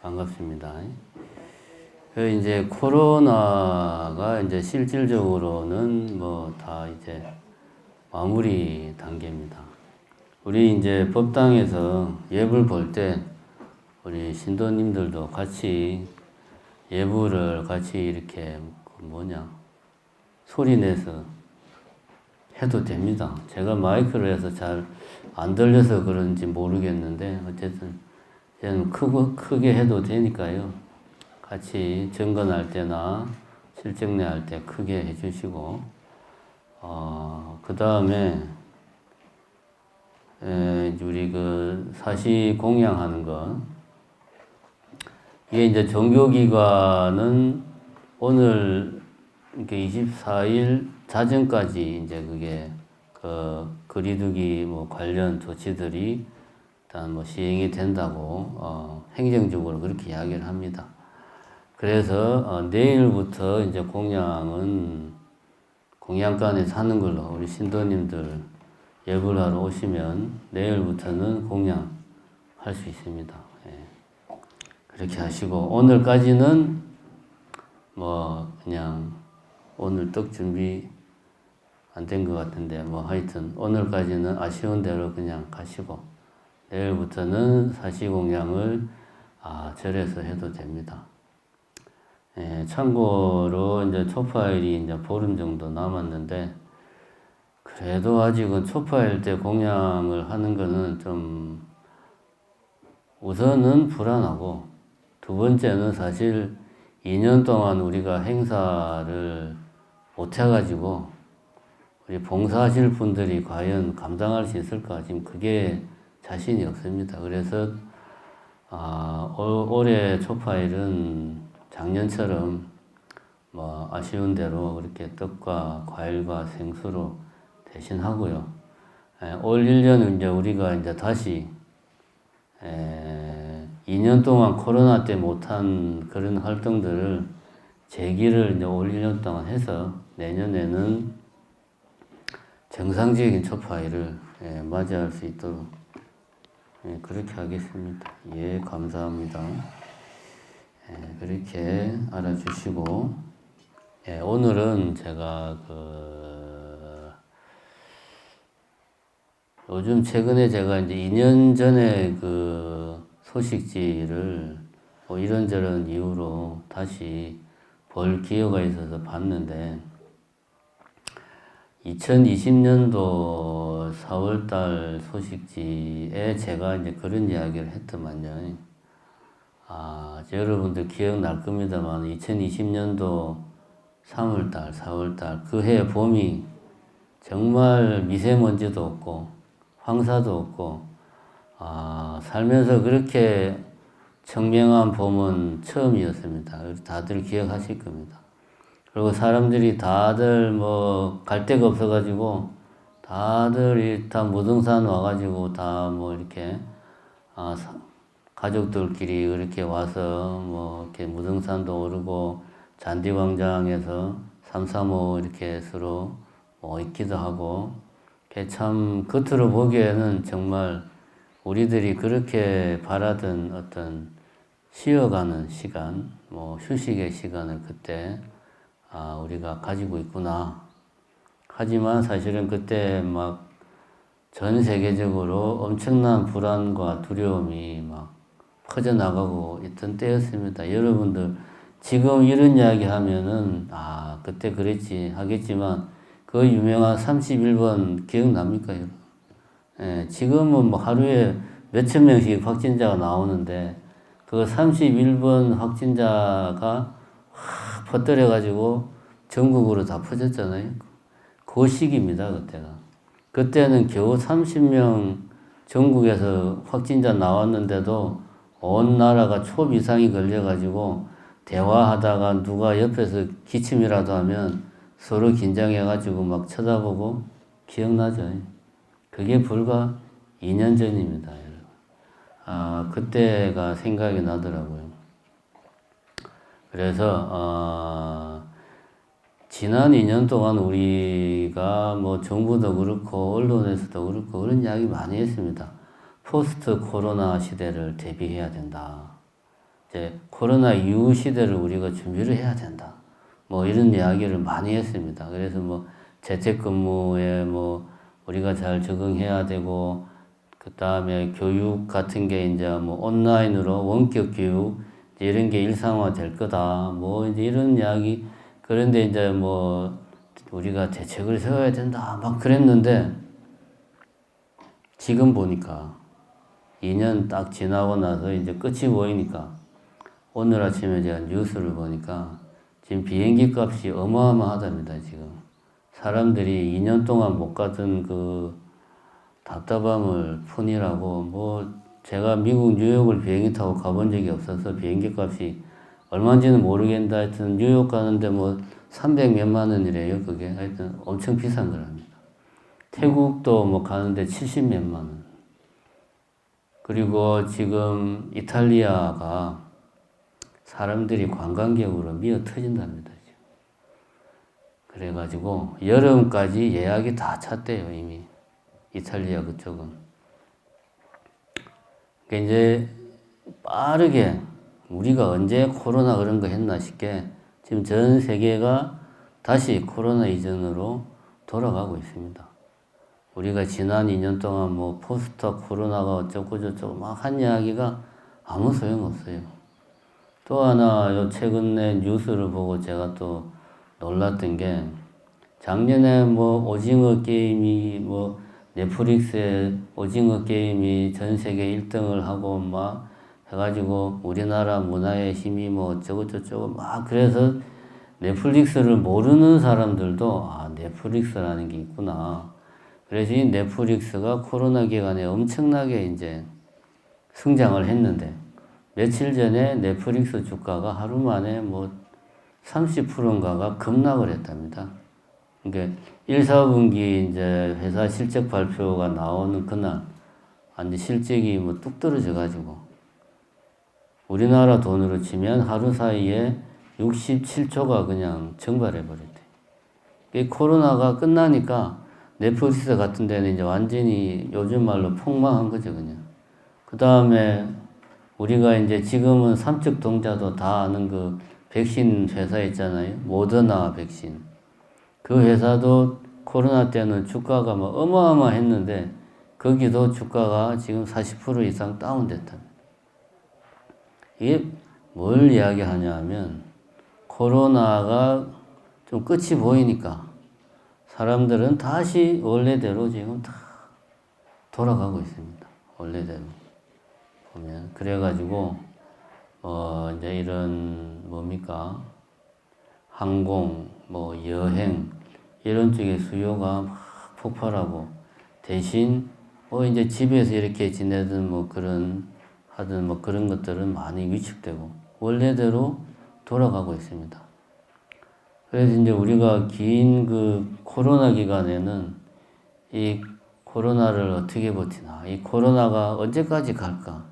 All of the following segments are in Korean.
반갑습니다. 이제 코로나가 이제 실질적으로는 뭐 다 이제 마무리 단계입니다. 우리 이제 법당에서 예불 볼 때 우리 신도님들도 같이 예불을 같이 이렇게 소리 내서 해도 됩니다. 제가 마이크로 해서 잘 안 들려서 그런지 모르겠는데 어쨌든 저는 크게 해도 되니까요. 같이 정건할 때나 실정례 할 때 크게 해주시고, 그 다음에 우리 그 사시 공양하는 거, 이게 이제 종교기관은 오늘 이렇게 24일 자정까지 이제 그게 거리두기 뭐 관련 조치들이 일단 뭐 시행이 된다고 행정적으로 그렇게 이야기를 합니다. 그래서 내일부터 이제 공양관에서 하는 걸로 우리 신도님들 예불하러 오시면 내일부터는 공양할 수 있습니다. 예. 그렇게 하시고 오늘까지는 뭐 그냥 오늘 떡 준비 안 된 것 같은데 뭐 하여튼 오늘까지는 아쉬운 대로 그냥 가시고 내일부터는 사시공양을 절에서 해도 됩니다. 예, 참고로 이제 초파일이 이제 보름 정도 남았는데 그래도 아직은 초파일 때 공양을 하는 거는 좀 우선은 불안하고 두 번째는 사실 2년 동안 우리가 행사를 못 해가지고 우리 봉사하실 분들이 과연 감당할 수 있을까 지금 그게 자신이 없습니다. 그래서 올해 초파일은 작년처럼 뭐 아쉬운 대로 그렇게 떡과 과일과 생수로 대신하고요. 올 1년은 이제 우리가 이제 다시 2년 동안 코로나 때 못한 그런 활동들을 재기를 이제 올 1년 동안 해서 내년에는 정상적인 초파일을 맞이할 수 있도록 그렇게 하겠습니다. 예, 감사합니다. 그렇게 알아주시고, 오늘은 제가 요즘 최근에 제가 이제 2년 전에 그 소식지를 뭐 이런저런 이유로 다시 볼 기회가 있어서 봤는데, 2020년도 4월달 소식지에 제가 이제 그런 이야기를 했더만요. 여러분들 기억날 겁니다만 2020년도 3월달, 4월달 그 해 봄이 정말 미세먼지도 없고 황사도 없고 살면서 그렇게 청명한 봄은 처음이었습니다. 다들 기억하실 겁니다. 그리고 사람들이 다들 뭐 갈 데가 없어가지고 다들 다 무등산 와가지고 다 뭐 이렇게 가족들끼리 그렇게 와서 뭐 이렇게 무등산도 오르고 잔디광장에서 335 이렇게 서로 뭐 있기도 하고 참 겉으로 보기에는 정말 우리들이 그렇게 바라던 어떤 쉬어가는 시간, 뭐 휴식의 시간을 그때 우리가 가지고 있구나. 하지만 사실은 그때 막 전 세계적으로 엄청난 불안과 두려움이 막 퍼져나가고 있던 때였습니다. 여러분들 지금 이런 이야기 하면은 그때 그랬지 하겠지만 그 유명한 31번 기억납니까? 지금은 뭐 하루에 몇천 명씩 확진자가 나오는데 그 31번 확진자가 확 퍼뜨려가지고 전국으로 다 퍼졌잖아요. 그 시기입니다, 그때가. 그때는 겨우 30명 전국에서 확진자 나왔는데도 온 나라가 초비상이 걸려가지고 대화하다가 누가 옆에서 기침이라도 하면 서로 긴장해가지고 막 쳐다보고 기억나죠? 그게 불과 2년 전입니다. 그때가 생각이 나더라고요. 그래서 지난 2년 동안 우리가 뭐 정부도 그렇고 언론에서도 그렇고 그런 이야기 많이 했습니다. 포스트 코로나 시대를 대비해야 된다. 이제 코로나 이후 시대를 우리가 준비를 해야 된다. 뭐 이런 이야기를 많이 했습니다. 그래서 뭐 재택근무에 뭐 우리가 잘 적응해야 되고, 그 다음에 교육 같은 게 이제 뭐 온라인으로 원격 교육 이런 게 일상화 될 거다. 뭐 이제 이런 이야기. 그런데 이제 뭐 우리가 대책을 세워야 된다. 막 그랬는데 지금 보니까 2년 딱 지나고 나서 이제 끝이 보이니까 오늘 아침에 제가 뉴스를 보니까 지금 비행기 값이 어마어마하답니다, 지금. 사람들이 2년 동안 못 가던 그 답답함을 푼이라고, 뭐, 제가 미국 뉴욕을 비행기 타고 가본 적이 없어서 비행기 값이 얼마인지는 모르겠는데 하여튼 뉴욕 가는데 뭐 300 몇만 원이래요, 그게. 하여튼 엄청 비싼 거랍니다. 태국도 뭐 가는데 70 몇만 원. 그리고 지금 이탈리아가 사람들이 관광객으로 미어 터진답니다, 지금. 그래가지고 여름까지 예약이 다 찼대요, 이미. 이탈리아 그쪽은. 그러니까 이제 빠르게 우리가 언제 코로나 그런 거 했나 싶게 지금 전 세계가 다시 코로나 이전으로 돌아가고 있습니다. 우리가 지난 2년 동안 뭐 포스터 코로나가 어쩌고 저쩌고 막 한 이야기가 아무 소용없어요. 또 하나 요 최근에 뉴스를 보고 제가 또 놀랐던 게, 작년에 뭐 오징어 게임이 뭐 넷플릭스에 오징어 게임이 전 세계 1등을 하고 막 해가지고 우리나라 문화의 힘이 뭐 어쩌고 저쩌고 막, 그래서 넷플릭스를 모르는 사람들도 아, 넷플릭스라는 게 있구나. 그래서 이 넷플릭스가 코로나 기간에 엄청나게 이제 성장을 했는데, 며칠 전에 넷플릭스 주가가 하루 만에 뭐 30%인가가 급락을 했답니다. 그러니까 1, 4분기 이제 회사 실적 발표가 나오는 그날, 완전 실적이 뭐 뚝 떨어져 가지고, 우리나라 돈으로 치면 하루 사이에 67조가 그냥 증발해 버렸대. 이 코로나가 끝나니까 넷플릭스 같은 데는 이제 완전히 요즘 말로 폭망한 거죠, 그냥. 그 다음에 우리가 이제 지금은 삼척 동자도 다 아는 그 백신 회사 있잖아요. 모더나 백신. 그 회사도 코로나 때는 주가가 뭐 어마어마했는데 거기도 주가가 지금 40% 이상 다운됐답니다. 이게 뭘 이야기하냐 하면, 코로나가 좀 끝이 보이니까 사람들은 다시 원래대로 지금 다 돌아가고 있습니다. 원래대로 보면. 그래가지고 이제 이런 뭡니까, 항공, 뭐 여행 이런 쪽의 수요가 막 폭발하고, 대신 뭐 이제 집에서 이렇게 지내든 뭐 그런 하든 뭐 그런 것들은 많이 위축되고 원래대로 돌아가고 있습니다. 그래서 이제 우리가 긴 그 코로나 기간에는 이 코로나를 어떻게 버티나, 이 코로나가 언제까지 갈까,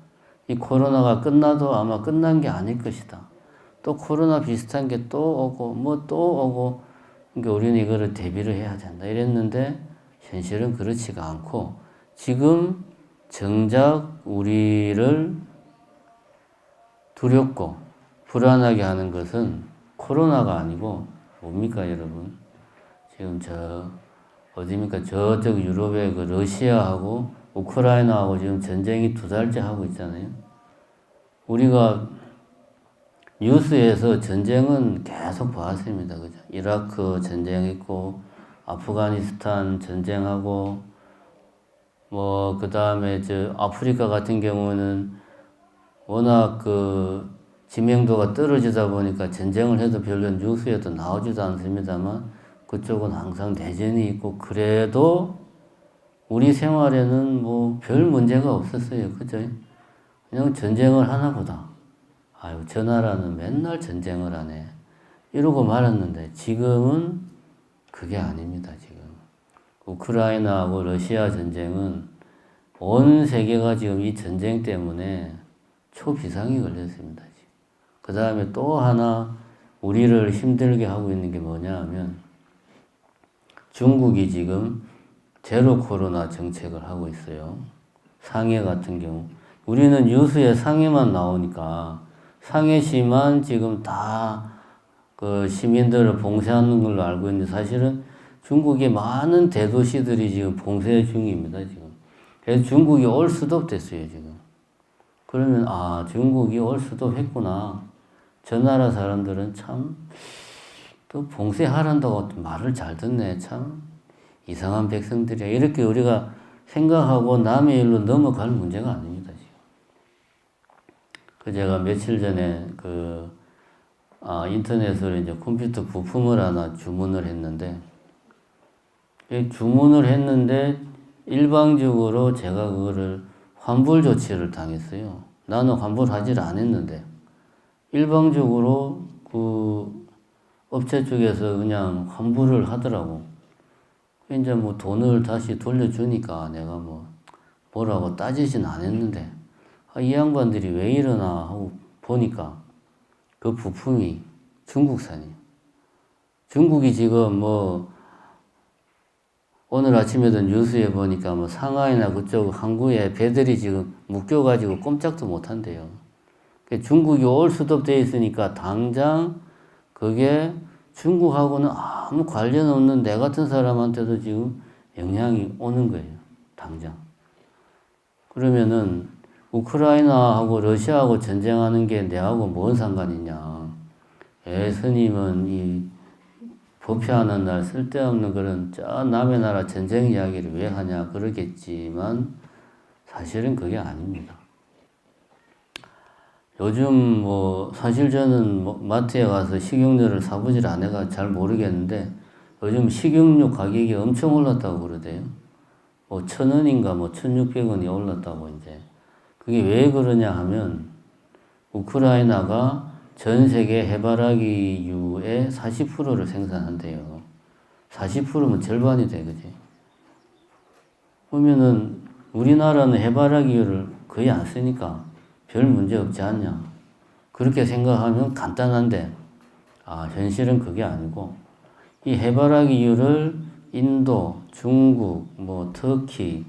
이 코로나가 끝나도 아마 끝난 게 아닐 것이다, 또 코로나 비슷한 게 또 오고 뭐 또 오고, 그러니까 우리는 이거를 대비를 해야 된다 이랬는데 현실은 그렇지가 않고, 지금 정작 우리를 두렵고 불안하게 하는 것은 코로나가 아니고 뭡니까, 여러분? 지금 어디입니까? 저쪽 유럽의 그 러시아하고 우크라이나하고 지금 전쟁이 2달째 하고 있잖아요. 우리가 뉴스에서 전쟁은 계속 봐왔습니다. 그죠? 이라크 전쟁 있고, 아프가니스탄 전쟁하고, 뭐, 그 다음에 아프리카 같은 경우는 워낙 그 지명도가 떨어지다 보니까 전쟁을 해도 별로 뉴스에도 나오지도 않습니다만, 그쪽은 항상 내전이 있고, 그래도 우리 생활에는 뭐 별 문제가 없었어요. 그죠? 그냥 전쟁을 하나 보다. 아유, 저 나라는 맨날 전쟁을 하네, 이러고 말았는데, 지금은 그게 아닙니다, 지금. 우크라이나하고 러시아 전쟁은 온 세계가 지금 이 전쟁 때문에 초비상이 걸렸습니다, 지금. 그 다음에 또 하나 우리를 힘들게 하고 있는 게 뭐냐 하면, 중국이 지금 제로 코로나 정책을 하고 있어요. 상해 같은 경우. 우리는 뉴스에 상해만 나오니까 상해시만 지금 다 그 시민들을 봉쇄하는 걸로 알고 있는데 사실은 중국의 많은 대도시들이 지금 봉쇄 중입니다, 지금. 그래서 중국이 올 수도 됐어요, 지금. 그러면, 아, 중국이 올 수도 했구나. 저 나라 사람들은 참, 또 봉쇄하란다고 말을 잘 듣네. 참, 이상한 백성들이야. 이렇게 우리가 생각하고 남의 일로 넘어갈 문제가 아닙니다, 지금. 그 제가 며칠 전에 인터넷으로 이제 컴퓨터 부품을 하나 주문을 했는데, 일방적으로 제가 그거를 환불 조치를 당했어요. 나는 환불하지를 않았는데, 일방적으로 그 업체 쪽에서 그냥 환불을 하더라고. 이제 뭐 돈을 다시 돌려주니까 내가 뭐라고 따지진 않았는데, 이 양반들이 왜 이러나 하고 보니까 그 부품이 중국산이에요. 중국이 지금 오늘 아침에도 뉴스에 보니까 상하이나 그쪽 항구에 배들이 지금 묶여가지고 꼼짝도 못 한대요. 중국이 올 수도 돼 있으니까 당장 그게 중국하고는 아무 관련 없는 내 같은 사람한테도 지금 영향이 오는 거예요. 당장. 그러면은 우크라이나하고 러시아하고 전쟁하는 게 내하고 뭔 상관이냐. 스님은 이 법회하는 날 쓸데없는 그런 저 남의 나라 전쟁 이야기를 왜 하냐 그러겠지만 사실은 그게 아닙니다. 요즘 사실 저는 마트에 가서 식용유를 사보질 않아가 잘 모르겠는데 요즘 식용유 가격이 엄청 올랐다고 그러대요. 1,000원인가 1,600원이 올랐다고 이제. 그게 왜 그러냐 하면 우크라이나가 전 세계 해바라기유의 40%를 생산한대요. 40%면 절반이 돼, 그지? 그러면은 우리나라는 해바라기유를 거의 안 쓰니까 별 문제 없지 않냐. 그렇게 생각하면 간단한데, 현실은 그게 아니고, 이 해바라기유를 인도, 중국, 터키,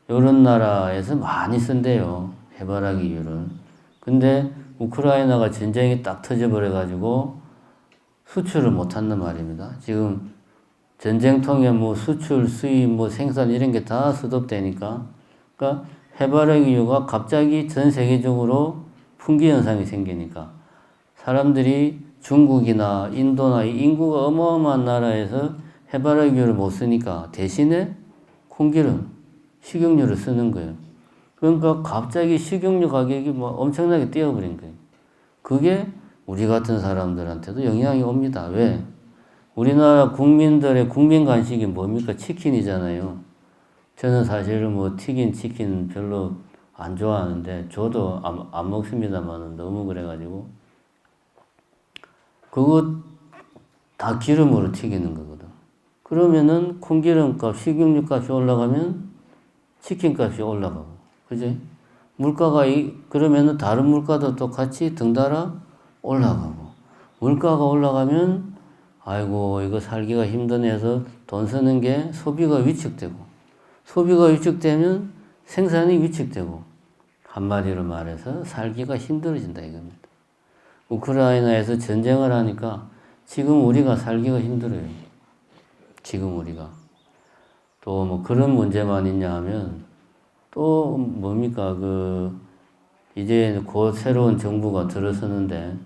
이런 나라에서 많이 쓴대요. 해바라기유를. 근데 우크라이나가 전쟁이 딱 터져버려가지고 수출을 못한단 말입니다. 지금 전쟁통에 수출, 수입, 생산 이런 게 다 스톱되니까. 그러니까 해바라기유가 갑자기 전 세계적으로 품귀 현상이 생기니까 사람들이 중국이나 인도나 인구가 어마어마한 나라에서 해바라기유를 못 쓰니까 대신에 콩기름, 식용유를 쓰는 거예요. 그러니까 갑자기 식용유 가격이 엄청나게 뛰어버린 거예요. 그게 우리 같은 사람들한테도 영향이 옵니다. 왜? 우리나라 국민들의 국민 간식이 뭡니까? 치킨이잖아요. 저는 사실 튀긴 치킨 별로 안 좋아하는데 저도 안 먹습니다만 너무 그래가지고 그거 다 기름으로 튀기는 거거든. 그러면은 콩기름값, 식용유 값이 올라가면 치킨 값이 올라가고, 그지? 물가가 그러면은 다른 물가도 똑같이 덩달아 올라가고, 물가가 올라가면 아이고 이거 살기가 힘드네서 돈 쓰는 게 소비가 위축되고, 소비가 위축되면 생산이 위축되고, 한마디로 말해서 살기가 힘들어진다 이겁니다. 우크라이나에서 전쟁을 하니까 지금 우리가 살기가 힘들어요. 지금 우리가. 또 그런 문제만 있냐 하면 또 뭡니까 이제 곧 새로운 정부가 들어서는데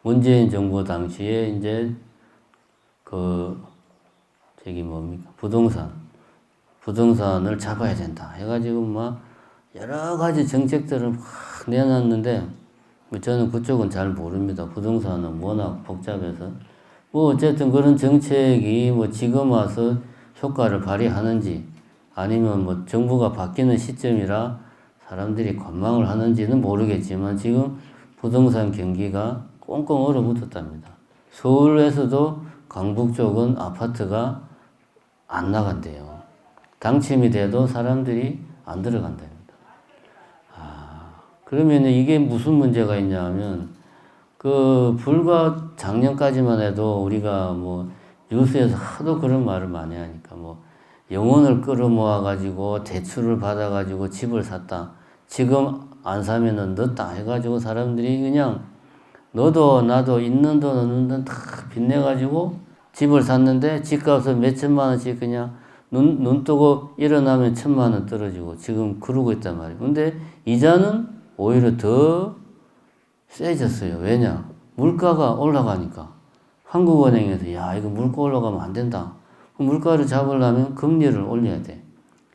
문재인 정부 당시에 이제 부동산을 잡아야 된다 해가지고 여러 가지 정책들을 막 내놨는데 저는 그쪽은 잘 모릅니다. 부동산은 워낙 복잡해서 어쨌든 그런 정책이 지금 와서 효과를 발휘하는지 아니면 정부가 바뀌는 시점이라 사람들이 관망을 하는지는 모르겠지만 지금 부동산 경기가 꽁꽁 얼어붙었답니다. 서울에서도 강북 쪽은 아파트가 안 나간대요. 당첨이 돼도 사람들이 안 들어간답니다. 그러면 이게 무슨 문제가 있냐 하면 불과 작년까지만 해도 우리가 뉴스에서 하도 그런 말을 많이 하니까 영혼을 끌어모아 가지고 대출을 받아 가지고 집을 샀다. 지금 안 사면은 넣었다 해가지고 사람들이 그냥 너도 나도 있는 돈 없는 돈 다 빚내가지고 집을 샀는데 집값은 몇 천만 원씩 그냥 눈 뜨고 일어나면 1,000만 원 떨어지고 지금 그러고 있단 말이에요. 근데 이자는 오히려 더 세졌어요. 왜냐? 물가가 올라가니까. 한국은행에서 야 이거 물가 올라가면 안 된다. 물가를 잡으려면 금리를 올려야 돼.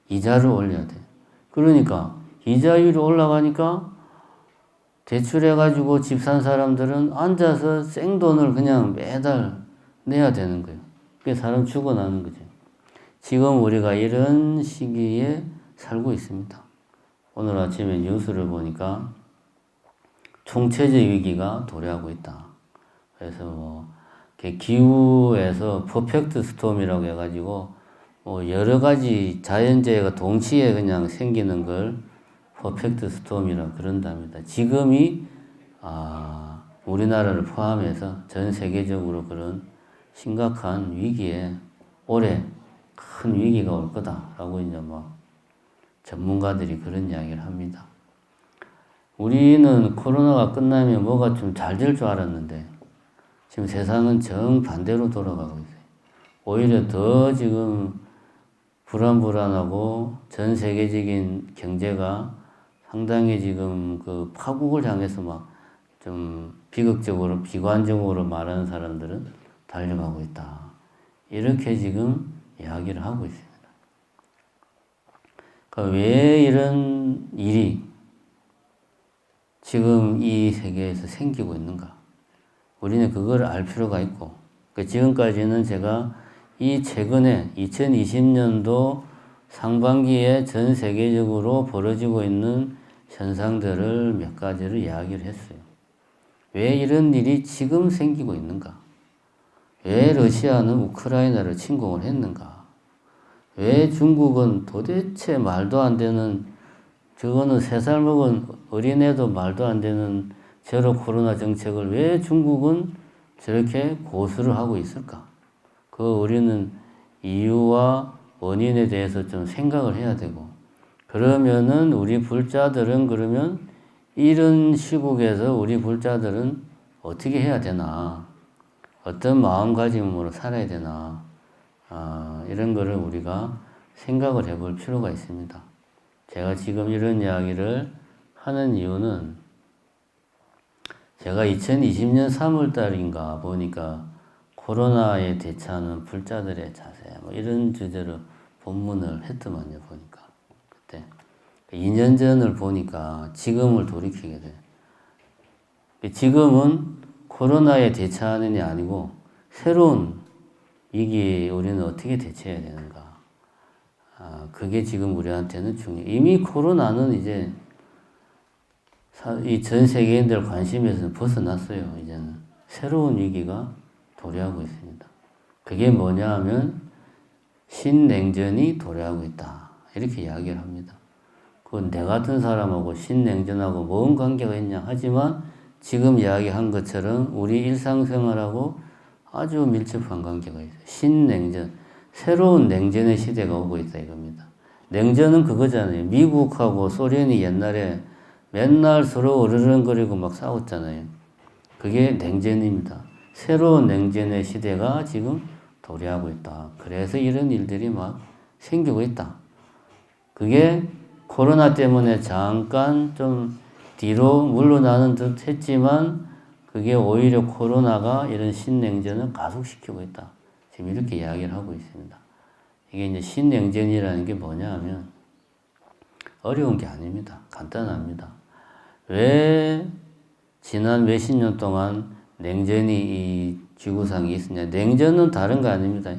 이자를 올려야 돼. 그러니까 이자율이 올라가니까 대출해가지고 집 산 사람들은 앉아서 생돈을 그냥 매달 내야 되는 거예요. 그게 사람 죽어나는 거죠. 지금 우리가 이런 시기에 살고 있습니다. 오늘 아침에 뉴스를 보니까 총체적 위기가 도래하고 있다. 그래서 뭐 기후에서 퍼펙트 스톰이라고 해가지고 뭐 여러 가지 자연재해가 동시에 그냥 생기는 걸 퍼펙트 스톰이라 그런답니다. 지금이 우리나라를 포함해서 전 세계적으로 그런 심각한 위기에 올해 큰 위기가 올 거다라고 이제 뭐 전문가들이 그런 이야기를 합니다. 우리는 코로나가 끝나면 뭐가 좀 잘 될 줄 알았는데 지금 세상은 정반대로 돌아가고 있어요. 오히려 더 지금 불안하고 전 세계적인 경제가 상당히 지금 그 파국을 향해서 막 좀 비극적으로 비관적으로 말하는 사람들은 달려가고 있다. 이렇게 지금 이야기를 하고 있습니다. 그러니까 왜 이런 일이 지금 이 세계에서 생기고 있는가? 우리는 그걸 알 필요가 있고, 그러니까 지금까지는 제가 이 최근에 2020년도 상반기에 전 세계적으로 벌어지고 있는 현상들을 몇 가지를 이야기를 했어요. 왜 이런 일이 지금 생기고 있는가? 왜 러시아는 우크라이나를 침공을 했는가? 왜 중국은 도대체 말도 안 되는, 저거는 3살 먹은 어린애도 말도 안 되는 제로 코로나 정책을 왜 중국은 저렇게 고수를 하고 있을까? 우리는 이유와 원인에 대해서 좀 생각을 해야 되고, 그러면은 우리 불자들은 그러면 이런 시국에서 우리 불자들은 어떻게 해야 되나? 어떤 마음가짐으로 살아야 되나? 이런 거를 우리가 생각을 해볼 필요가 있습니다. 제가 지금 이런 이야기를 하는 이유는 제가 2020년 3월 달인가 보니까 코로나에 대처하는 불자들의 자세, 뭐 이런 주제로 본문을 했더만요, 보니까. 그때. 2년 전을 보니까 지금을 돌이키게 돼요. 지금은 코로나에 대처하는 게 아니고 새로운 위기에 우리는 어떻게 대처해야 되는가. 그게 지금 우리한테는 중요해요. 이미 코로나는 이제 이 전 세계인들 관심에서는 벗어났어요. 이제는 새로운 위기가 도래하고 있습니다. 그게 뭐냐 하면 신냉전이 도래하고 있다. 이렇게 이야기를 합니다. 내 같은 사람하고 신냉전하고 뭔 관계가 있냐 하지만 지금 이야기한 것처럼 우리 일상생활하고 아주 밀접한 관계가 있어요. 신냉전, 새로운 냉전의 시대가 오고 있다 이겁니다. 냉전은 그거잖아요. 미국하고 소련이 옛날에 맨날 서로 으르렁거리고 막 싸웠잖아요. 그게 냉전입니다. 새로운 냉전의 시대가 지금 도래하고 있다. 그래서 이런 일들이 막 생기고 있다. 그게 코로나 때문에 잠깐 좀 뒤로 물러나는 듯 했지만 그게 오히려 코로나가 이런 신냉전을 가속시키고 있다. 지금 이렇게 이야기를 하고 있습니다. 이게 이제 신냉전이라는 게 뭐냐 하면 어려운 게 아닙니다. 간단합니다. 왜 지난 몇십 년 동안 냉전이 이 지구상에 있었냐. 냉전은 다른 거 아닙니다.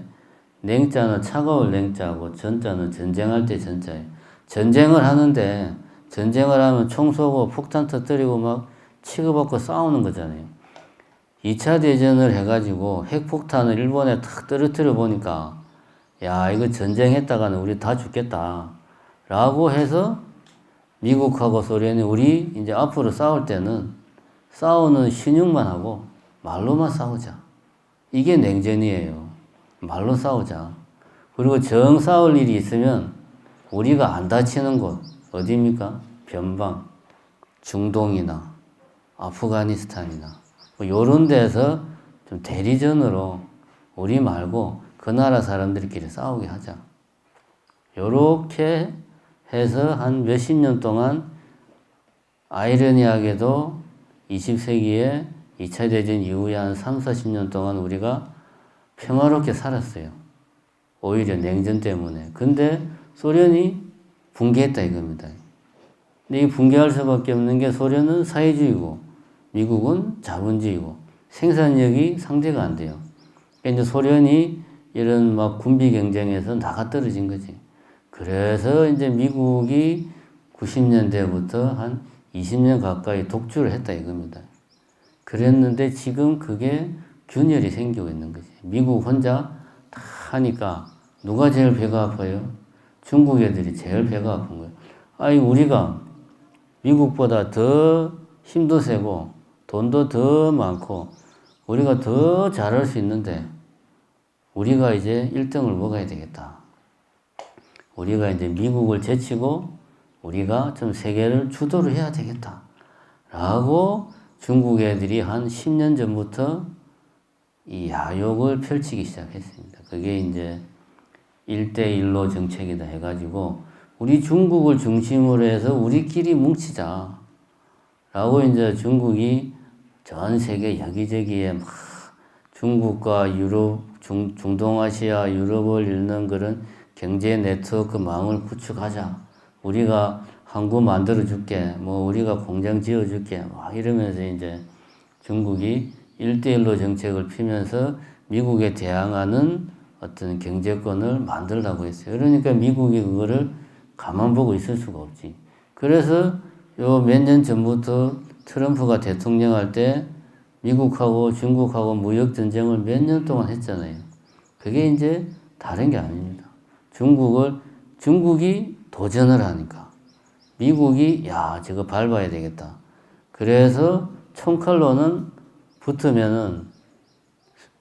냉자는 차가울 냉자고 전자는 전쟁할 때 전자예요. 전쟁을 하는데 전쟁을 하면 총 쏘고 폭탄 터뜨리고 막 치고받고 싸우는 거잖아요. 2차 대전을 해가지고 핵폭탄을 일본에 탁 떨어뜨려 보니까 야 이거 전쟁했다가는 우리 다 죽겠다 라고 해서 미국하고 소련이 우리 이제 앞으로 싸울 때는 싸우는 신용만 하고 말로만 싸우자. 이게 냉전이에요. 말로 싸우자. 그리고 정 싸울 일이 있으면 우리가 안 다치는 곳 어디입니까? 변방. 중동이나 아프가니스탄이나 뭐 요런 데서 좀 대리전으로 우리 말고 그 나라 사람들끼리 싸우게 하자. 요렇게 해서 한 몇십 년 동안 아이러니하게도 20세기에 2차 대전 이후에 한 3, 40년 동안 우리가 평화롭게 살았어요. 오히려 냉전 때문에. 근데 소련이 붕괴했다 이겁니다. 근데 이 붕괴할 수밖에 없는 게 소련은 사회주의고 미국은 자본주의고 생산력이 상대가 안 돼요. 그러니까 이제 소련이 이런 막 군비 경쟁에서 나가 떨어진 거지. 그래서 이제 미국이 90년대부터 한 20년 가까이 독주를 했다 이겁니다. 그랬는데 지금 그게 균열이 생기고 있는 거지. 미국 혼자 다 하니까 누가 제일 배가 아파요? 중국 애들이 제일 배가 아픈 거예요. 아니 우리가 미국보다 더 힘도 세고 돈도 더 많고 우리가 더 잘할 수 있는데 우리가 이제 1등을 먹어야 되겠다. 우리가 이제 미국을 제치고 우리가 좀 세계를 주도를 해야 되겠다. 라고 중국 애들이 한 10년 전부터 이 야욕을 펼치기 시작했습니다. 그게 이제 1대1로 정책이다 해가지고 우리 중국을 중심으로 해서 우리끼리 뭉치자. 라고 이제 중국이 전 세계 여기저기에 막 중국과 유럽, 중동아시아, 유럽을 잇는 그런 경제 네트워크 망을 구축하자. 우리가 항구 만들어 줄게. 뭐 우리가 공장 지어 줄게. 막 이러면서 이제 중국이 1대1로 정책을 피면서 미국에 대항하는 어떤 경제권을 만들려고 했어요. 그러니까 미국이 그거를 가만 보고 있을 수가 없지. 그래서 요 몇 년 전부터 트럼프가 대통령 할 때 미국하고 중국하고 무역 전쟁을 몇 년 동안 했잖아요. 그게 이제 다른 게 아닙니다. 중국이 도전을 하니까 미국이 야 저거 밟아야 되겠다. 그래서 총칼로는 붙으면은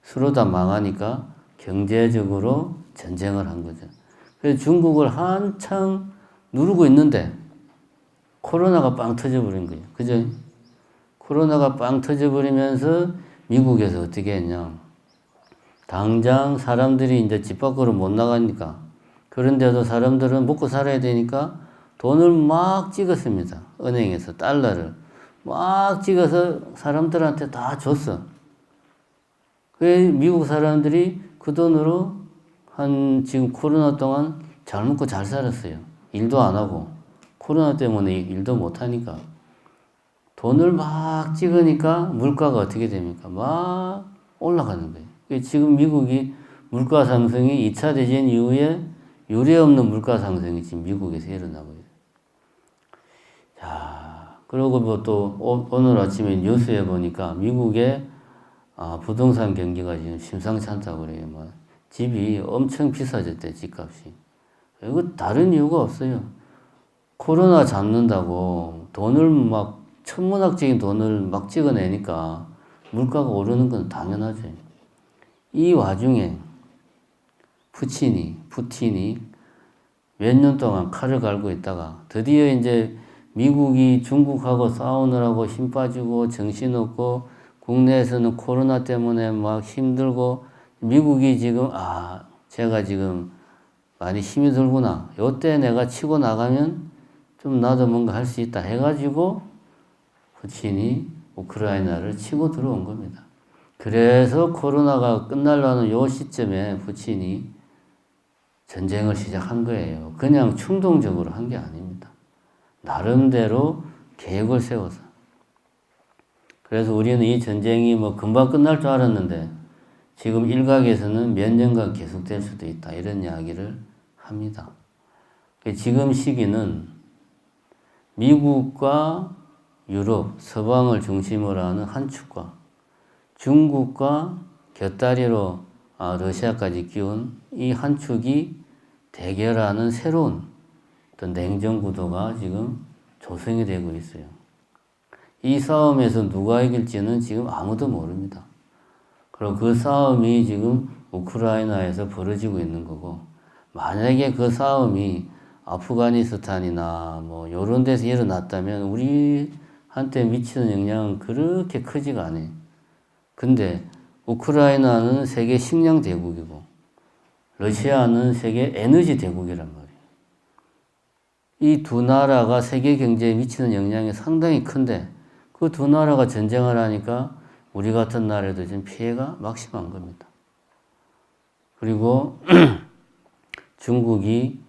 서로 다 망하니까 경제적으로 전쟁을 한 거죠. 그래서 중국을 한창 누르고 있는데 코로나가 빵 터져버린 거예요. 그죠? 코로나가 빵 터져버리면서 미국에서 어떻게 했냐. 당장 사람들이 이제 집 밖으로 못 나가니까 그런데도 사람들은 먹고 살아야 되니까 돈을 막 찍었습니다. 은행에서 달러를 막 찍어서 사람들한테 다 줬어. 그 미국 사람들이 그 돈으로 한 지금 코로나 동안 잘 먹고 잘 살았어요. 일도 안 하고 코로나 때문에 일도 못 하니까 돈을 막 찍으니까 물가가 어떻게 됩니까? 막 올라가는 거예요. 지금 미국이 물가 상승이 2차 대전 이후에 유례 없는 물가 상승이 지금 미국에서 일어나고 있어요. 자, 그리고 뭐 또 오늘 아침에 뉴스에 보니까 미국의 부동산 경기가 지금 심상치 않다고 그래요. 뭐 집이 엄청 비싸졌대, 집값이. 이거 다른 이유가 없어요. 코로나 잡는다고 돈을 막 천문학적인 돈을 막 찍어내니까 물가가 오르는 건 당연하죠. 이 와중에 푸틴이 몇 년 동안 칼을 갈고 있다가 드디어 이제 미국이 중국하고 싸우느라고 힘 빠지고 정신없고 국내에서는 코로나 때문에 막 힘들고 미국이 지금 제가 지금 많이 힘이 들구나. 요때 내가 치고 나가면 좀 나도 뭔가 할 수 있다 해가지고 푸틴이 우크라이나를 치고 들어온 겁니다. 그래서 코로나가 끝나려는 요 시점에 푸틴이 전쟁을 시작한 거예요. 그냥 충동적으로 한 게 아닙니다. 나름대로 계획을 세워서. 그래서 우리는 이 전쟁이 뭐 금방 끝날 줄 알았는데 지금 일각에서는 몇 년간 계속될 수도 있다. 이런 이야기를 합니다. 지금 시기는 미국과 유럽, 서방을 중심으로 하는 한 축과 중국과 곁다리로 러시아까지 끼운 이 한 축이 대결하는 새로운 어떤 냉전 구도가 지금 조성이 되고 있어요. 이 싸움에서 누가 이길지는 지금 아무도 모릅니다. 그리고 그 싸움이 지금 우크라이나에서 벌어지고 있는 거고, 만약에 그 싸움이 아프가니스탄이나 뭐 요런 데서 일어났다면 우리 한때 미치는 영향은 그렇게 크지가 않아요. 근데 우크라이나는 세계 식량 대국이고 러시아는 세계 에너지 대국이란 말이에요. 이 두 나라가 세계 경제에 미치는 영향이 상당히 큰데 그 두 나라가 전쟁을 하니까 우리 같은 나라에도 지금 피해가 막심한 겁니다. 그리고 중국이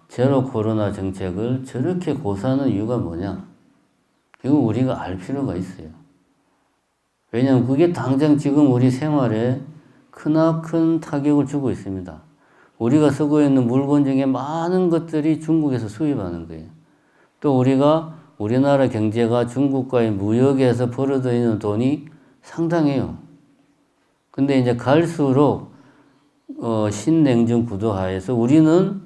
제로 코로나 정책을 저렇게 고수하는 이유가 뭐냐? 이거 우리가 알 필요가 있어요. 왜냐하면 그게 당장 지금 우리 생활에 크나큰 타격을 주고 있습니다. 우리가 쓰고 있는 물건 중에 많은 것들이 중국에서 수입하는 거예요. 또 우리나라 경제가 중국과의 무역에서 벌어들이는 돈이 상당해요. 근데 이제 갈수록 신냉전 구도 하에서 우리는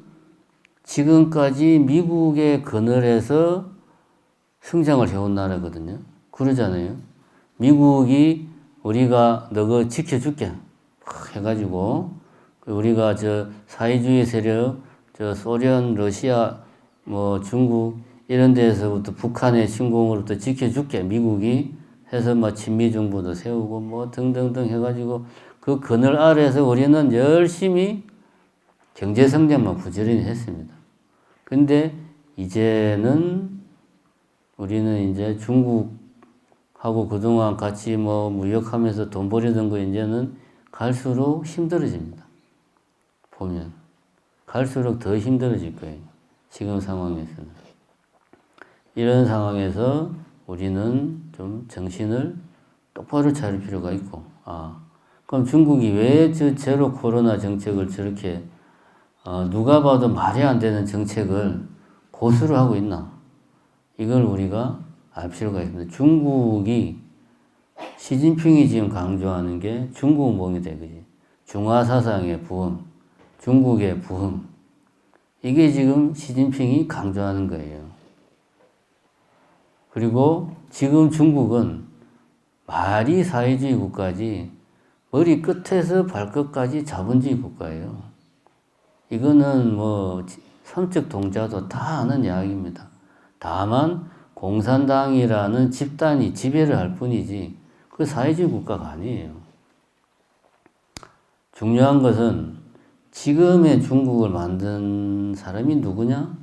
지금까지 미국의 그늘에서 성장을 해온 나라거든요. 그러잖아요. 미국이 우리가 너거 지켜줄게 해가지고 우리가 저 사회주의 세력, 저 소련, 러시아, 뭐 중국 이런 데에서부터 북한의 침공으로부터 지켜줄게 미국이 해서 뭐 친미 정부도 세우고 뭐 등등등 해가지고 그 그늘 아래에서 우리는 열심히 경제 성장만 부지런히 했습니다. 근데 이제는 우리는 이제 중국하고 그동안 같이 뭐 무역하면서 돈 벌이던 거 이제는 갈수록 힘들어집니다. 보면 갈수록 더 힘들어질 거예요. 지금 상황에서는. 이런 상황에서 우리는 좀 정신을 똑바로 차릴 필요가 있고, 그럼 중국이 왜 저 제로 코로나 정책을 저렇게 누가 봐도 말이 안 되는 정책을 고수를 하고 있나? 이걸 우리가 알 필요가 있습니다. 중국이 시진핑이 지금 강조하는 게 중국몽이다, 그지? 중화 사상의 부흥, 중국의 부흥. 이게 지금 시진핑이 강조하는 거예요. 그리고 지금 중국은 말이 사회주의 국가지 머리 끝에서 발끝까지 자본주의 국가예요. 이거는 뭐 선적 동자도 다 아는 이야기입니다. 다만 공산당이라는 집단이 지배를 할 뿐이지 그 사회주의 국가가 아니에요. 중요한 것은 지금의 중국을 만든 사람이 누구냐?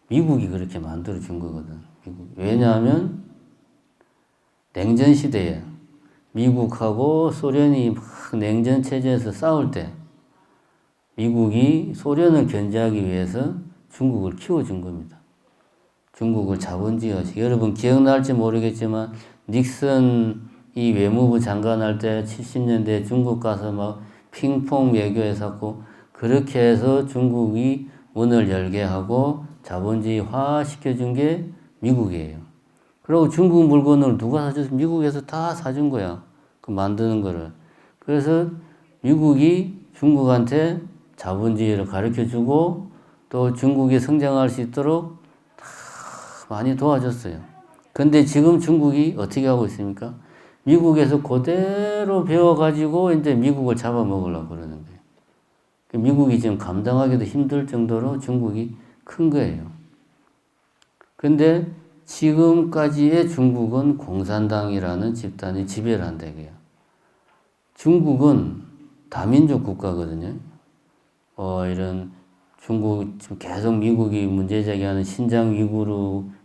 미국이 그렇게 만들어준 거거든. 왜냐하면 냉전 시대에 미국하고 소련이 막 냉전 체제에서 싸울 때 미국이 소련을 견제하기 위해서 중국을 키워준 겁니다. 중국을 자본주의, 여러분 기억날지 모르겠지만 닉슨이 외무부 장관 할 때 70년대 중국 가서 막 핑퐁 외교했었고 그렇게 해서 중국이 문을 열게 하고 자본주의화 시켜준 게 미국이에요. 그리고 중국 물건을 누가 사줘서 미국에서 다 사준 거야. 그 만드는 거를. 그래서 미국이 중국한테 자본주의를 가르쳐 주고 또 중국이 성장할 수 있도록 다 많이 도와줬어요. 근데 지금 중국이 어떻게 하고 있습니까? 미국에서 그대로 배워가지고 이제 미국을 잡아먹으려고 그러는 거예요. 미국이 지금 감당하기도 힘들 정도로 중국이 큰 거예요. 근데 지금까지의 중국은 공산당이라는 집단이 지배를 한다 이거예요. 중국은 다민족 국가거든요. 이런 중국 지금 계속 미국이 문제 제기하는 신장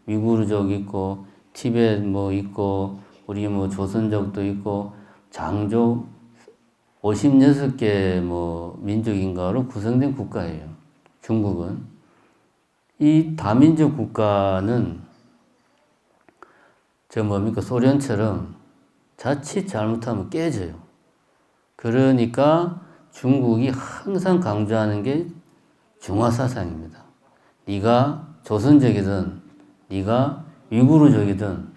위구르족 있고 티베트 뭐 있고 우리 뭐 조선족도 있고 장족 56개 뭐 민족인가로 구성된 국가예요. 중국은. 이 다민족 국가는 소련처럼 자칫 잘못하면 깨져요. 그러니까 중국이 항상 강조하는 게 중화사상입니다. 네가 조선족이든 네가 위구르족이든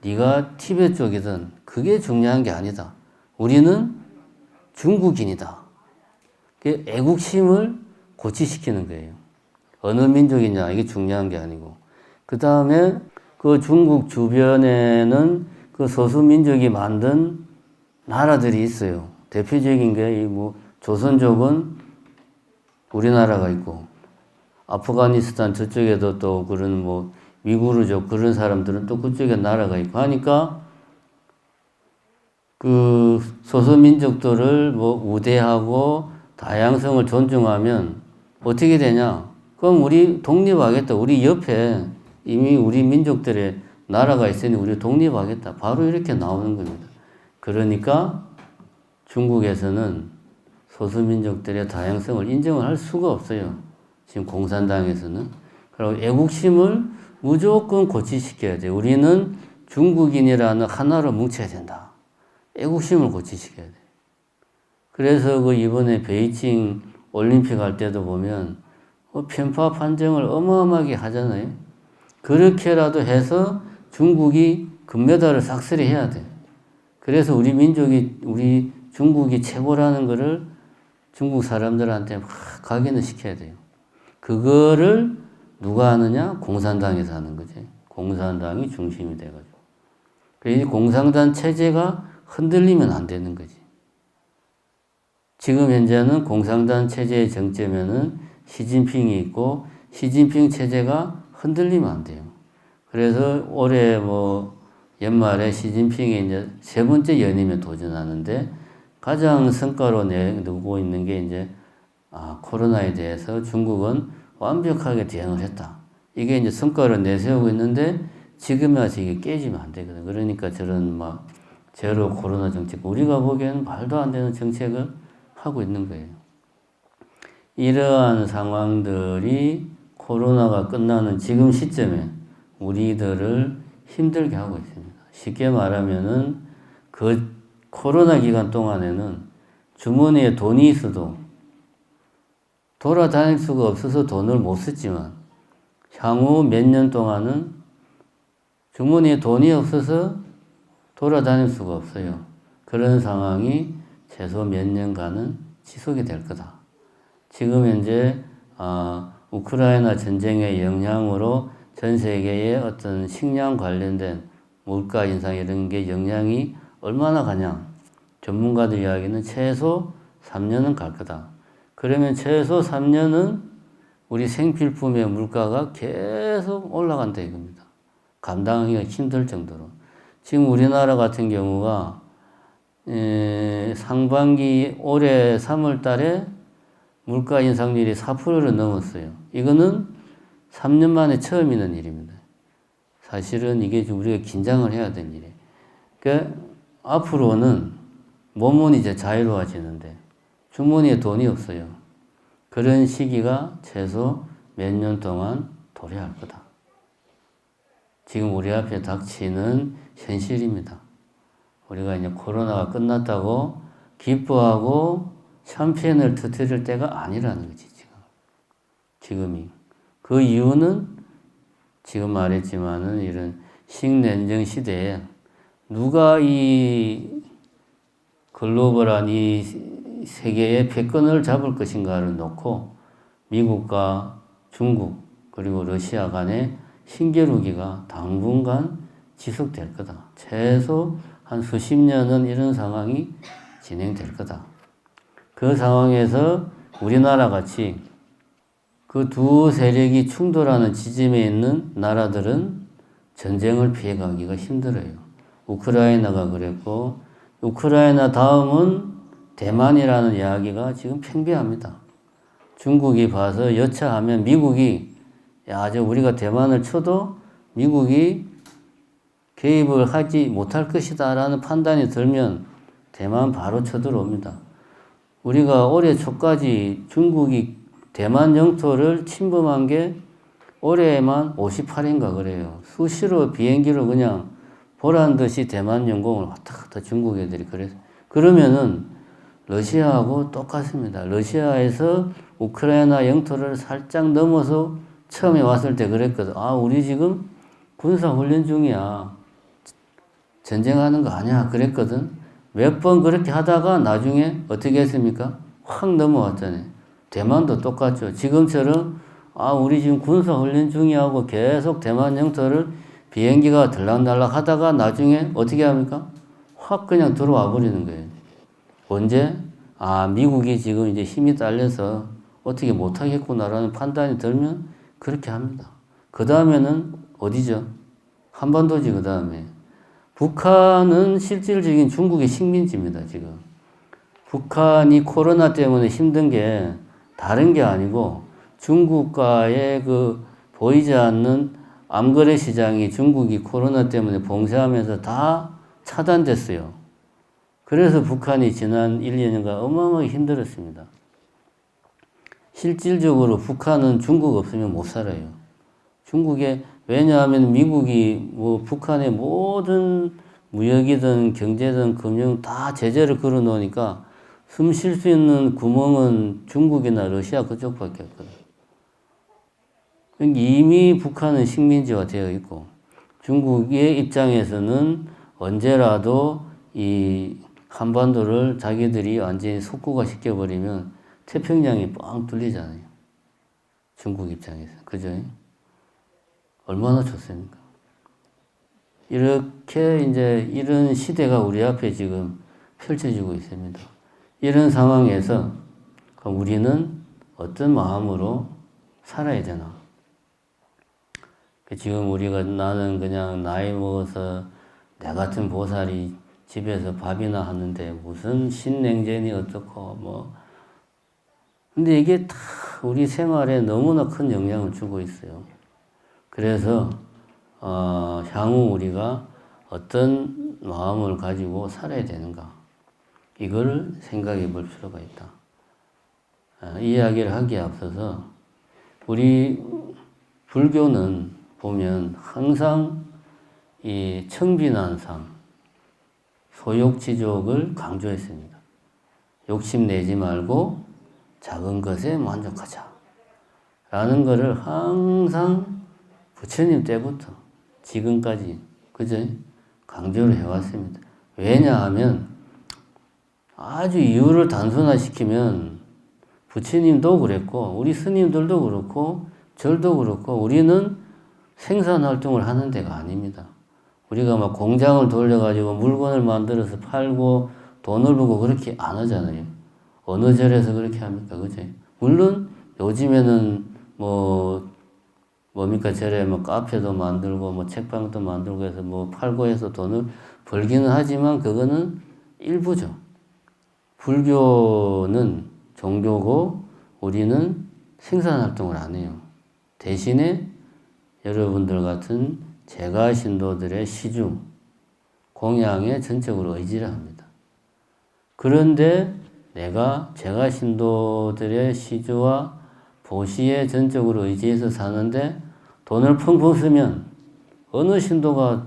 네가 티베트족이든 그게 중요한 게 아니다. 우리는 중국인이다. 애국심을 고취시키는 거예요. 어느 민족이냐 이게 중요한 게 아니고 그 다음에 그 중국 주변에는 그 소수민족이 만든 나라들이 있어요. 대표적인 게 뭐 조선족은 우리나라가 있고 아프가니스탄 저쪽에도 또 그런 뭐 위구르족 그런 사람들은 또 그쪽에 나라가 있고 하니까 그 소수민족들을 뭐 우대하고 다양성을 존중하면 어떻게 되냐? 그럼 우리 독립하겠다. 우리 옆에 이미 우리 민족들의 나라가 있으니 우리 독립하겠다. 바로 이렇게 나오는 겁니다. 그러니까 중국에서는 소수민족들의 다양성을 인정을 할 수가 없어요. 지금 공산당에서는. 그리고 애국심을 무조건 고취시켜야 돼요. 우리는 중국인이라는 하나로 뭉쳐야 된다. 애국심을 고취시켜야 돼요. 그래서 그 이번에 베이징 올림픽 할 때도 보면 편파 판정을 어마어마하게 하잖아요. 그렇게라도 해서 중국이 금메달을 싹쓸이 해야 돼. 그래서 우리 민족이, 우리 중국이 최고라는 거를 중국 사람들한테 막 각인을 시켜야 돼요. 그거를 누가 하느냐? 공산당에서 하는 거지. 공산당이 중심이 돼가지고. 그래서 공산당 체제가 흔들리면 안 되는 거지. 지금 현재는 공산당 체제의 정점에는 시진핑이 있고 시진핑 체제가 흔들리면 안 돼요. 그래서 올해 뭐 연말에 시진핑이 이제 세 번째 연임에 도전하는데 가장 성과로 내고 있는 게 이제 코로나에 대해서 중국은 완벽하게 대응을 했다. 이게 이제 성과를 내세우고 있는데 지금에 와서 이게 깨지면 안 되거든. 그러니까 저런 막 제로 코로나 정책, 우리가 보기에는 말도 안 되는 정책을 하고 있는 거예요. 이러한 상황들이 코로나가 끝나는 지금 시점에 우리들을 힘들게 하고 있습니다. 쉽게 말하면은 그 코로나 기간 동안에는 주머니에 돈이 있어도 돌아다닐 수가 없어서 돈을 못 썼지만 향후 몇 년 동안은 주머니에 돈이 없어서 돌아다닐 수가 없어요. 그런 상황이 최소 몇 년간은 지속이 될 거다. 지금 현재 우크라이나 전쟁의 영향으로 전 세계의 어떤 식량 관련된 물가 인상 이런 게 영향이 얼마나 가냐. 전문가들 이야기는 최소 3년은 갈 거다. 그러면 최소 3년은 우리 생필품의 물가가 계속 올라간다 이겁니다. 감당하기가 힘들 정도로. 지금 우리나라 같은 경우가 상반기 올해 3월 달에 물가 인상률이 4%를 넘었어요. 이거는 3년 만에 처음 있는 일입니다. 사실은 이게 우리가 긴장을 해야 될 일이에요. 그러니까 앞으로는 몸은 이제 자유로워지는데 주머니에 돈이 없어요. 그런 시기가 최소 몇 년 동안 도래할 거다. 지금 우리 앞에 닥치는 현실입니다. 우리가 이제 코로나가 끝났다고 기뻐하고 샴페인을 터뜨릴 때가 아니라는 거지, 지금이. 그 이유는 지금 말했지만은 이런 신냉전 시대에 누가 이 글로벌한 이 세계의 패권을 잡을 것인가를 놓고 미국과 중국 그리고 러시아 간의 신겨루기가 당분간 지속될 거다. 최소 한 수십 년은 이런 상황이 진행될 거다. 그 상황에서 우리나라 같이 그 두 세력이 충돌하는 지점에 있는 나라들은 전쟁을 피해가기가 힘들어요. 우크라이나가 그랬고 우크라이나 다음은 대만이라는 이야기가 지금 팽배합니다. 중국이 봐서 여차하면 미국이 우리가 대만을 쳐도 미국이 개입을 하지 못할 것이다 라는 판단이 들면 대만 바로 쳐들어옵니다. 우리가 올해 초까지 중국이 대만 영토를 침범한 게 올해만 58인가 그래요. 수시로 비행기로 그냥 보란 듯이 대만 영공을 왔다 갔다 중국 애들이 그래서. 그러면은 러시아하고 똑같습니다. 러시아에서 우크라이나 영토를 살짝 넘어서 처음에 왔을 때 그랬거든. 우리 지금 군사훈련 중이야. 전쟁하는 거 아니야. 그랬거든. 몇 번 그렇게 하다가 나중에 어떻게 했습니까? 확 넘어왔잖아요. 대만도 똑같죠. 지금처럼 우리 지금 군사훈련 중이하고 계속 대만 영토를 비행기가 들락날락 하다가 나중에 어떻게 합니까? 확 그냥 들어와 버리는 거예요. 언제? 미국이 지금 이제 힘이 딸려서 어떻게 못하겠구나라는 판단이 들면 그렇게 합니다. 그 다음에는 어디죠? 한반도지. 그 다음에 북한은 실질적인 중국의 식민지입니다. 지금 북한이 코로나 때문에 힘든 게 다른 게 아니고 중국과의 그 보이지 않는 암거래 시장이 중국이 코로나 때문에 봉쇄하면서 다 차단됐어요. 그래서 북한이 지난 1, 2년간 어마어마하게 힘들었습니다. 실질적으로 북한은 중국 없으면 못 살아요. 왜냐하면 미국이 뭐 북한의 모든 무역이든 경제든 금융 다 제재를 걸어 놓으니까 숨 쉴 수 있는 구멍은 중국이나 러시아 그쪽밖에 없거든요. 이미 북한은 식민지화 되어 있고 중국의 입장에서는 언제라도 이 한반도를 자기들이 완전히 속국화 시켜버리면 태평양이 뻥 뚫리잖아요. 중국 입장에서. 그죠? 얼마나 좋습니까? 이렇게 이제 이런 시대가 우리 앞에 지금 펼쳐지고 있습니다. 이런 상황에서 우리는 어떤 마음으로 살아야 되나? 지금 나는 그냥 나이 먹어서 내 같은 보살이 집에서 밥이나 하는데 무슨 신냉전이 어떻고 뭐. 근데 이게 다 우리 생활에 너무나 큰 영향을 주고 있어요. 그래서 향후 우리가 어떤 마음을 가지고 살아야 되는가, 이걸 생각해 볼 필요가 있다. 이 이야기를 하기에 앞서서 우리 불교는 보면 항상 이 청빈한상, 소욕지족을 강조했습니다. 욕심내지 말고 작은 것에 만족하자 라는 것을 항상 부처님 때부터 지금까지 그죠? 강조를 해왔습니다. 왜냐하면 아주 이유를 단순화시키면 부처님도 그랬고 우리 스님들도 그렇고 절도 그렇고 우리는 생산활동을 하는 데가 아닙니다. 우리가 막 공장을 돌려가지고 물건을 만들어서 팔고 돈을 벌고 그렇게 안 하잖아요. 어느 절에서 그렇게 합니까? 그죠? 물론 요즘에는 뭡니까? 절에 카페도 만들고 책방도 만들고 해서 팔고 해서 돈을 벌기는 하지만 그거는 일부죠. 불교는 종교고 우리는 생산활동을 안 해요. 대신에 여러분들 같은 제가 신도들의 시주, 공양에 전적으로 의지를 합니다. 그런데 내가 제가 신도들의 시주와 보시에 전적으로 의지해서 사는데 돈을 펑펑 쓰면 어느 신도가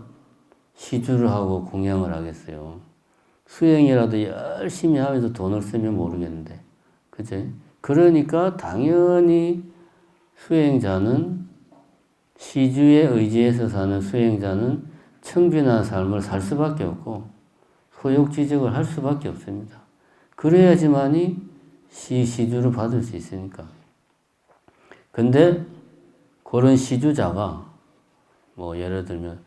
시주를 하고 공양을 하겠어요. 수행이라도 열심히 하면서 돈을 쓰면 모르겠는데. 그죠? 그러니까 당연히 수행자는 시주에 의지해서 사는 수행자는 청빈한 삶을 살 수밖에 없고 소욕지적을 할 수밖에 없습니다. 그래야지만이 시주를 받을 수 있으니까. 근데 그런 시주자가 예를 들면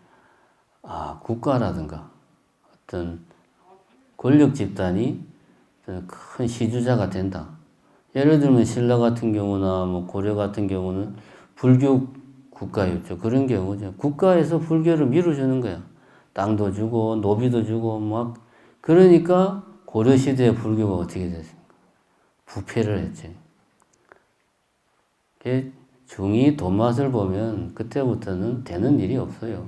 국가라든가 어떤 권력 집단이 큰 시주자가 된다. 예를 들면 신라 같은 경우나 고려 같은 경우는 불교 국가였죠. 그런 경우죠. 국가에서 불교를 밀어주는 거야. 땅도 주고 노비도 주고 그러니까 고려 시대의 불교가 어떻게 됐습니까? 부패를 했지. 중이 돈 맛을 보면 그때부터는 되는 일이 없어요.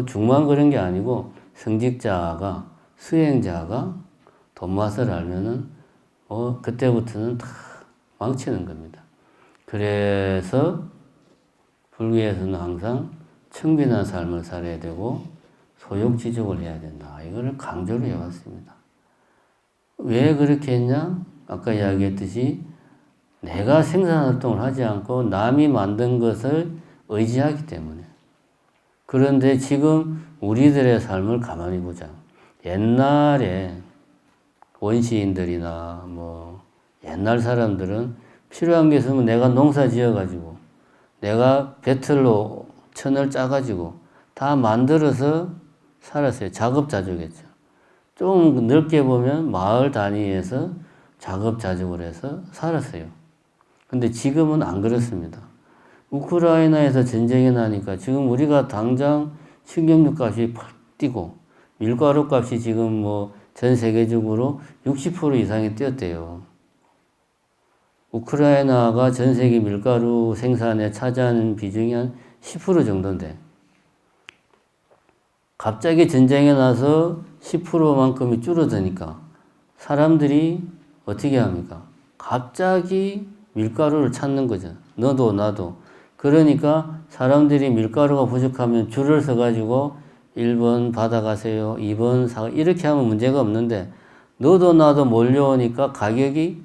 중만 그런 게 아니고 성직자가 수행자가 돈 맛을 알면은 그때부터는 다 망치는 겁니다. 그래서 불교에서는 항상 청빈한 삶을 살아야 되고 소욕지족을 해야 된다. 이거를 강조를 해왔습니다. 왜 그렇게 했냐? 아까 이야기했듯이 내가 생산활동을 하지 않고 남이 만든 것을 의지하기 때문에. 그런데 지금 우리들의 삶을 가만히 보자. 옛날에 원시인들이나 옛날 사람들은 필요한 게 있으면 내가 농사 지어가지고 내가 배틀로 천을 짜가지고 다 만들어서 살았어요. 자급자족했죠. 좀 넓게 보면 마을 단위에서 자급자족을 해서 살았어요. 근데 지금은 안 그렇습니다. 우크라이나에서 전쟁이 나니까 지금 우리가 당장 식용유 값이 팍 뛰고 밀가루 값이 지금 뭐 전 세계적으로 60% 이상이 뛰었대요. 우크라이나가 전 세계 밀가루 생산에 차지하는 비중이 한 10% 정도인데 갑자기 전쟁이 나서 10%만큼이 줄어드니까 사람들이 어떻게 합니까? 갑자기 밀가루를 찾는 거죠. 너도 나도. 그러니까 사람들이 밀가루가 부족하면 줄을 서가지고 1번 받아가세요. 2번 사 이렇게 하면 문제가 없는데 너도 나도 몰려오니까 가격이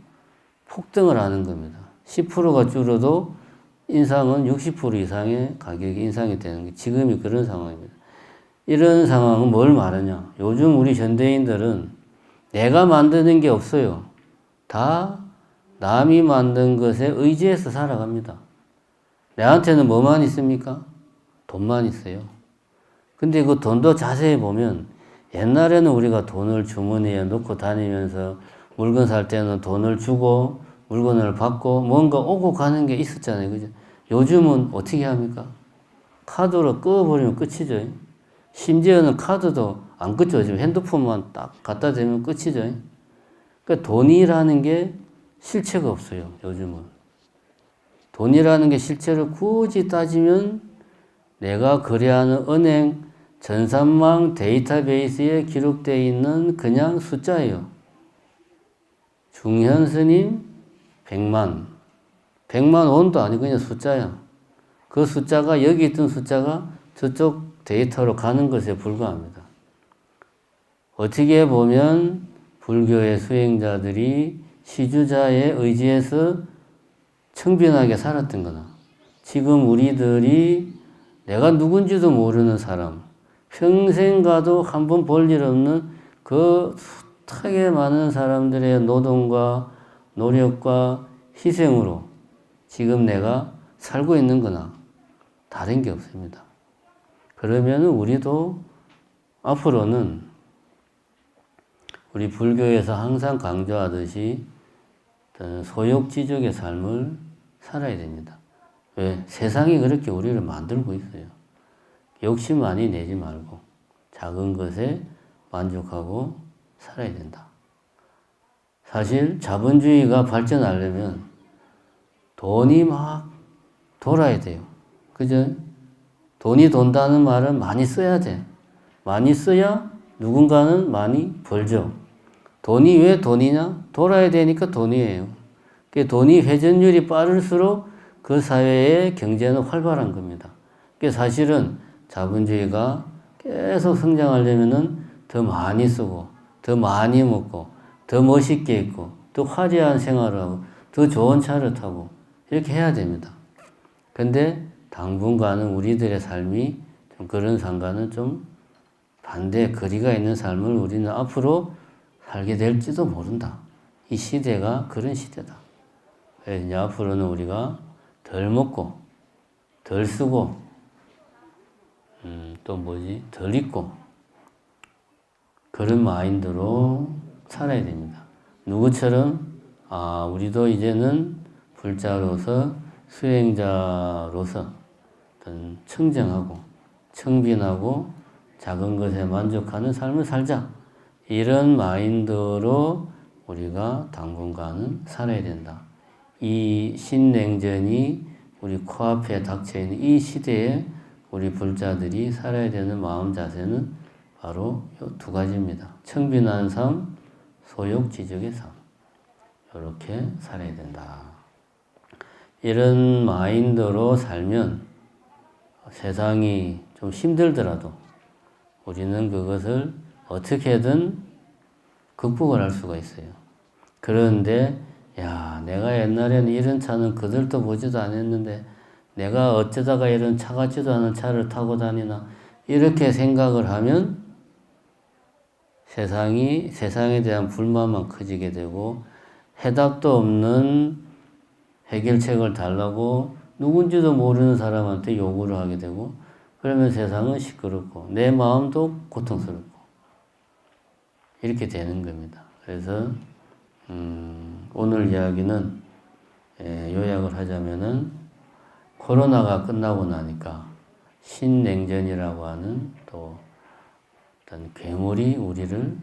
폭등을 하는 겁니다. 10%가 줄어도 인상은 60% 이상의 가격이 인상이 되는 게 지금이 그런 상황입니다. 이런 상황은 뭘 말하냐? 요즘 우리 현대인들은 내가 만드는 게 없어요. 다 남이 만든 것에 의지해서 살아갑니다. 내한테는 뭐만 있습니까? 돈만 있어요. 근데 그 돈도 자세히 보면 옛날에는 우리가 돈을 주머니에 넣고 다니면서 물건 살 때는 돈을 주고 물건을 받고 뭔가 오고 가는 게 있었잖아요. 그죠? 요즘은 어떻게 합니까? 카드로 꺼버리면 끝이죠. 심지어는 카드도 안 끊죠. 지금 핸드폰만 딱 갖다 대면 끝이죠. 그러니까 돈이라는 게 실체가 없어요. 요즘은. 돈이라는 게 실체를 굳이 따지면 내가 거래하는 은행 전산망 데이터베이스에 기록되어 있는 그냥 숫자예요. 중현스님 100만. 100만 원도 아니고 그냥 숫자야. 그 숫자가 여기 있던 숫자가 저쪽 데이터로 가는 것에 불과합니다. 어떻게 보면 불교의 수행자들이 시주자의 의지에서 청빈하게 살았던 거나 지금 우리들이 내가 누군지도 모르는 사람 평생 가도 한 번 볼 일 없는 그 숱하게 많은 사람들의 노동과 노력과 희생으로 지금 내가 살고 있는 거나 다른 게 없습니다. 그러면 우리도 앞으로는 우리 불교에서 항상 강조하듯이 소욕지족의 삶을 살아야 됩니다. 왜? 세상이 그렇게 우리를 만들고 있어요. 욕심 많이 내지 말고 작은 것에 만족하고 살아야 된다. 사실 자본주의가 발전하려면 돈이 막 돌아야 돼요. 그죠? 돈이 돈다는 말은 많이 써야 돼. 많이 써야 누군가는 많이 벌죠. 돈이 왜 돈이냐? 돌아야 되니까 돈이에요. 돈이 회전율이 빠를수록 그 사회의 경제는 활발한 겁니다. 사실은 자본주의가 계속 성장하려면은 더 많이 쓰고, 더 많이 먹고, 더 멋있게 입고, 더 화려한 생활을 하고, 더 좋은 차를 타고, 이렇게 해야 됩니다. 근데 당분간은 우리들의 삶이 좀 그런 상과는 좀 반대 거리가 있는 삶을 우리는 앞으로 살게 될지도 모른다. 이 시대가 그런 시대다. 그래서 이제 앞으로는 우리가 덜 먹고, 덜 쓰고, 덜 입고, 그런 마인드로 살아야 됩니다. 누구처럼, 우리도 이제는 불자로서, 수행자로서, 어떤 청정하고, 청빈하고, 작은 것에 만족하는 삶을 살자. 이런 마인드로 우리가 당분간은 살아야 된다. 이 신냉전이 우리 코앞에 닥쳐있는 이 시대에 우리 불자들이 살아야 되는 마음 자세는 바로 이 두 가지입니다. 청빈한 삶, 소욕지족의 삶. 이렇게 살아야 된다. 이런 마인드로 살면 세상이 좀 힘들더라도 우리는 그것을 어떻게든 극복을 할 수가 있어요. 그런데 내가 옛날에는 이런 차는 그들도 보지도 않았는데 내가 어쩌다가 이런 차 같지도 않은 차를 타고 다니나 이렇게 생각을 하면 세상에 대한 불만만 커지게 되고 해답도 없는 해결책을 달라고 누군지도 모르는 사람한테 요구를 하게 되고 그러면 세상은 시끄럽고 내 마음도 고통스럽고 이렇게 되는 겁니다. 그래서 오늘 이야기는 요약을 하자면은 코로나가 끝나고 나니까 신냉전이라고 하는 또 어떤 괴물이 우리를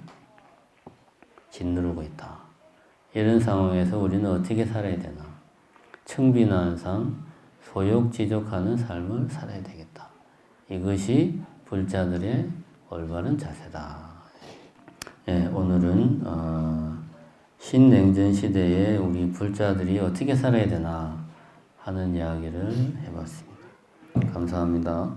짓누르고 있다. 이런 상황에서 우리는 어떻게 살아야 되나? 청빈한 삶, 소욕지족하는 삶을 살아야 되겠다. 이것이 불자들의 올바른 자세다. 예, 오늘은 신냉전 시대에 우리 불자들이 어떻게 살아야 되나 하는 이야기를 해봤습니다. 감사합니다.